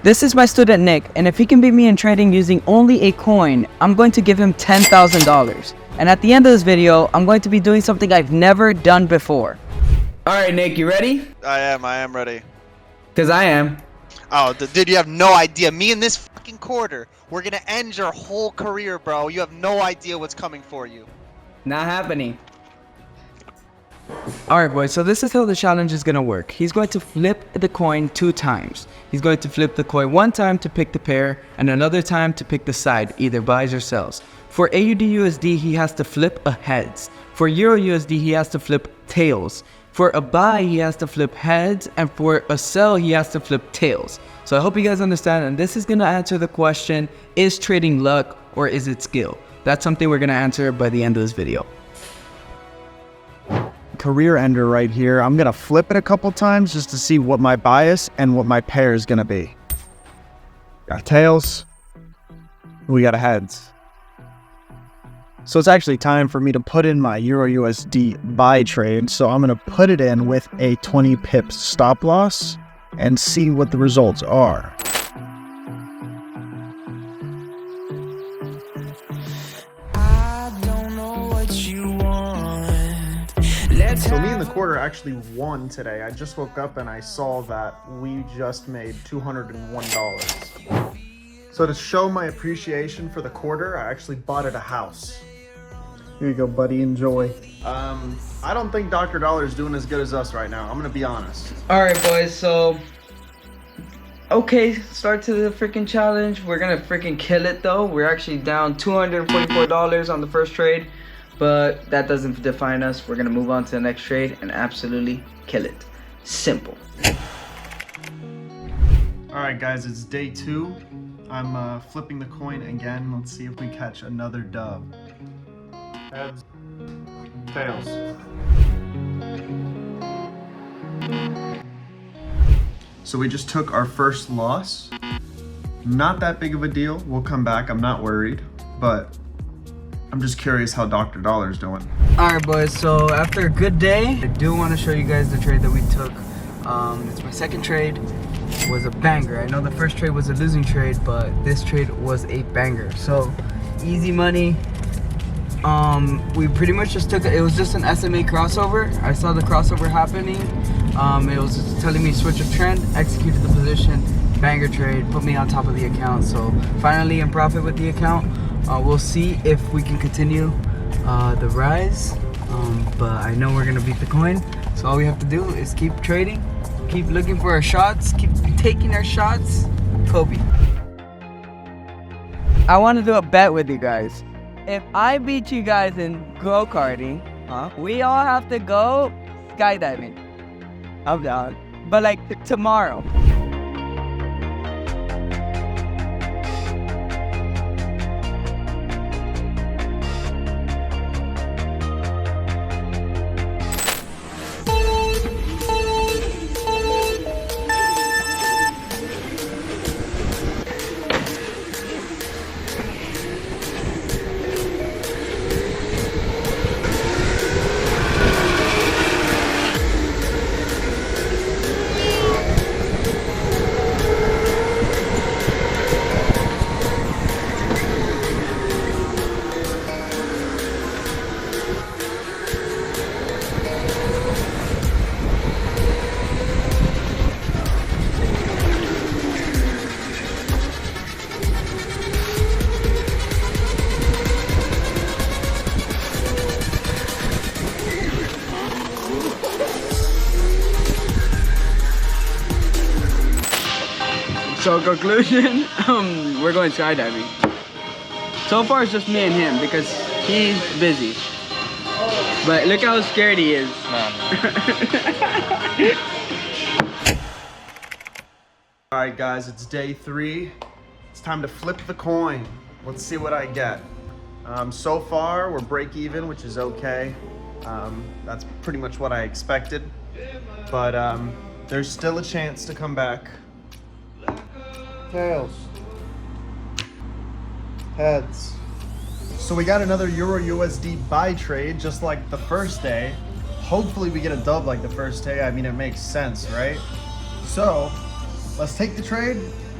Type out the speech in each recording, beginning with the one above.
This is my student Nick, and if he can beat me in trading using only a coin, I'm going to give him $10,000. And at the end of this video, I'm going to be doing something I've never done before. Alright Nick, you ready? I am ready. Cause I am. Oh, dude, you have no idea. Me and this fucking quarter, we're gonna end your whole career, bro. You have no idea what's coming for you. Not happening. Alright boys, so this is how the challenge is gonna work. He's going to flip the coin 2 times. He's going to flip the coin 1 time to pick the pair, and another time to pick the side, either buys or sells. For AUD USD, he has to flip a heads. For Euro USD, he has to flip tails. For a buy, he has to flip heads, and for a sell, he has to flip tails. So I hope you guys understand, and this is gonna answer the question, is trading luck or is it skill? That's something we're gonna answer by the end of this video. Career ender right here. I'm gonna flip it a couple times just to see what my bias and what my pair is gonna be. Got tails. We got a heads. So it's actually time for me to put in my Euro USD buy trade. So I'm gonna put it in with a 20 pips stop loss and see what the results are. So me and the quarter actually won today. I just woke up and I saw that we just made $201. So to show my appreciation for the quarter, I actually bought it a house. Here you go, buddy, enjoy. I don't think Dr. Dollar is doing as good as us right now. I'm gonna be honest. Alright boys, so okay, start to the freaking challenge. We're gonna freaking kill it though. We're actually down $244 on the first trade, but that doesn't define us. We're gonna move on to the next trade and absolutely kill it. Simple. Alright guys, it's day 2. I'm flipping the coin again. Let's see if we catch another dub. Heads, tails. So we just took our first loss. Not that big of a deal. We'll come back. I'm not worried, but I'm just curious how Dr. Dollar's doing. Alright boys, so after a good day, I do want to show you guys the trade that we took. It's my second trade. It was a banger. I know the first trade was a losing trade, but this trade was a banger. So easy money. We pretty much just took it was just an SMA crossover. I saw the crossover happening. It was just telling me switch of trend, executed the position, banger trade, put me on top of the account. So finally in profit with the account. We'll see if we can continue the rise, but I know we're gonna beat the coin. So all we have to do is keep trading, keep looking for our shots, keep taking our shots. Kobe. I want to do a bet with you guys. If I beat you guys in go-karting, we all have to go skydiving. I'm down. But like tomorrow. So conclusion, we're going skydiving. So far it's just me and him because he's busy. But look how scared he is. Alright guys, it's day 3. It's time to flip the coin. Let's see what I get. So far we're break even, which is okay. That's pretty much what I expected. But there's still a chance to come back. Tails. Heads. So we got another Euro USD buy trade just like the first day. Hopefully we get a dub like the first day. I mean, it makes sense, right? So let's take the trade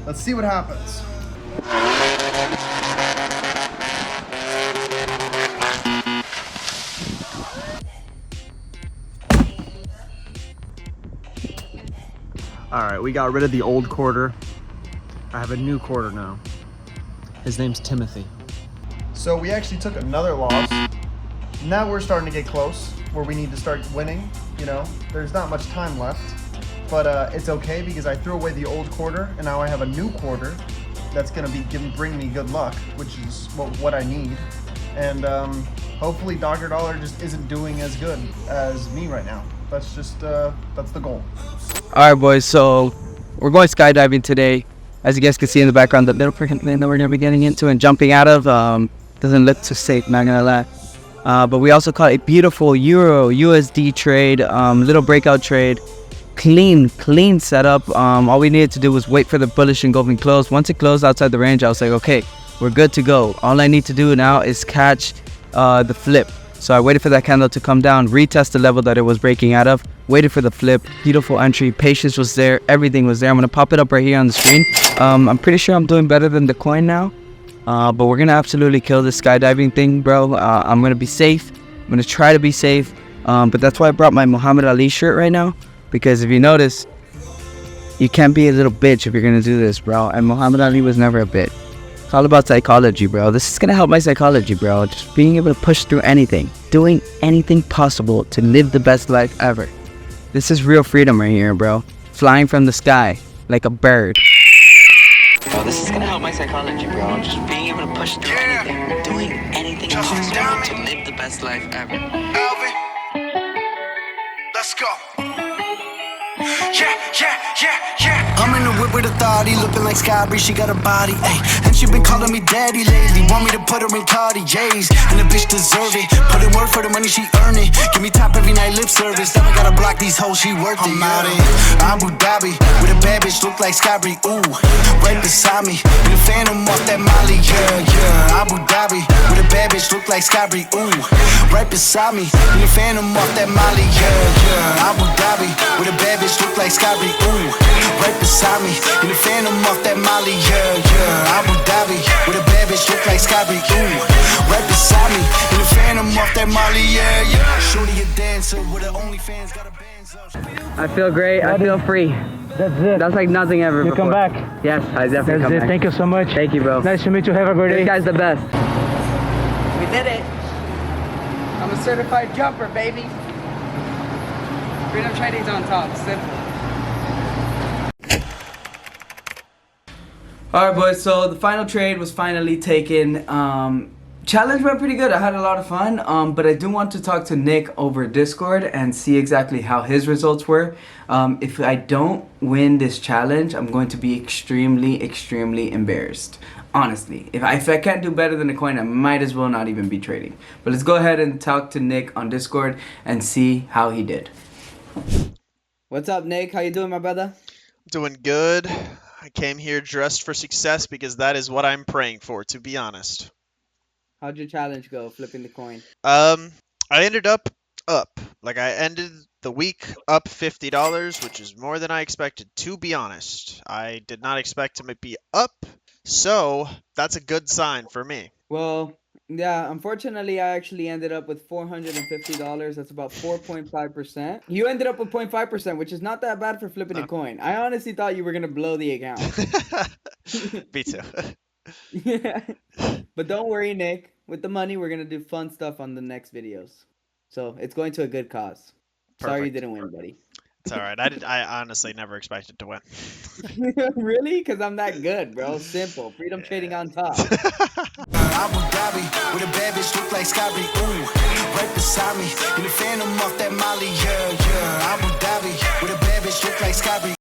Let's see what happens. All right, we got rid of the old quarter. I have a new quarter now. His name's Timothy. So we actually took another loss. Now we're starting to get close where we need to start winning. You know, there's not much time left, but it's okay because I threw away the old quarter and now I have a new quarter that's gonna bring me good luck, which is what I need. And hopefully Dr. Dollar just isn't doing as good as me right now. That's just that's the goal. All right, boys. So we're going skydiving today. As you guys can see in the background, the little freaking plane that we're gonna be getting into and jumping out of doesn't look too safe, not gonna lie. But we also caught a beautiful Euro USD trade, little breakout trade, clean setup. All we needed to do was wait for the bullish engulfing close. Once it closed outside the range, I was like, okay, we're good to go. All I need to do now is catch the flip. So I waited for that candle to come down, retest the level that it was breaking out of, waited for the flip, beautiful entry, patience was there, everything was there. I'm gonna pop it up right here on the screen. I'm pretty sure I'm doing better than the coin now, but we're gonna absolutely kill this skydiving thing, bro. I'm gonna be safe. I'm gonna try to be safe, but that's why I brought my Muhammad Ali shirt right now, because if you notice, you can't be a little bitch if you're gonna do this, bro. And Muhammad Ali was never a bitch. It's all about psychology, bro. This is gonna help my psychology, bro. Just being able to push through anything, doing anything possible to live the best life ever. This is real freedom right here, bro. Flying from the sky like a bird. Bro, this is gonna help my psychology, bro. Just being able to push through anything, doing anything possible to live the best life ever. Alvin, let's go. Yeah. I'm in the whip with authority, looking like Sky Bree, she got a body, ayy. And she been calling me daddy lately, want me to put her in Cartiers, and the bitch deserve it. Put in work for the money, she earn it. Give me top every night, lip service. Never gotta block these hoes, she worth it. I'm out in Abu Dhabi with a bad bitch, look like Sky Bree, ooh. Right beside me, in a phantom off that Molly, yeah. Abu Dhabi with a bad bitch, look like Sky Bree, ooh. Right beside me, in a phantom off that Molly, yeah. Abu Dhabi with a bad bitch, look like Sky Bree, ooh. Right beside me, in the phantom off that Molly, yeah. Abu Dhabi, with a bad bitch, look like Sky Bree, ooh. Right beside me, in the phantom off that Molly, yeah. Shorty a dancer with her OnlyFans, got a bands up. I feel great. I feel free. That's it. That's like nothing ever You before. come back. Yes, I definitely That's come it. back. Thank you so much. Thank you, bro. Nice to meet you. Have a great This day. guy's the best. We did it. I'm a certified jumper, baby. Freedom trading's on top. Simple. Alright, boys, so the final trade was finally taken. Challenge went pretty good. I had a lot of fun, but I do want to talk to Nick over Discord and see exactly how his results were. If I don't win this challenge, I'm going to be extremely embarrassed. Honestly, if I can't do better than the coin, I might as well not even be trading. But let's go ahead and talk to Nick on Discord and see how he did. What's up, Nick? How you doing, my brother? Doing good. I came here dressed for success because that is what I'm praying for, to be honest. How'd your challenge go, flipping the coin? I ended up. Like, I ended the week up $50, which is more than I expected, to be honest. I did not expect to be up, so that's a good sign for me. Well, yeah, unfortunately, I actually ended up with $450. That's about 4.5%. You ended up with 0.5%, which is not that bad for flipping a coin. I honestly thought you were going to blow the account. Me too. Yeah. But don't worry, Nick. With the money, we're going to do fun stuff on the next videos. So it's going to a good cause. Sorry you Perfect. didn't win, buddy. It's alright. I honestly never expected to win. Really? Because I'm that good, bro. Simple. Freedom trading on top. Abu Dhabi with a bad bitch, look like Sky Bree, ooh. Right beside me, in the phantom off that Molly, yeah. Abu Dhabi with a bad bitch, look like Sky Bree.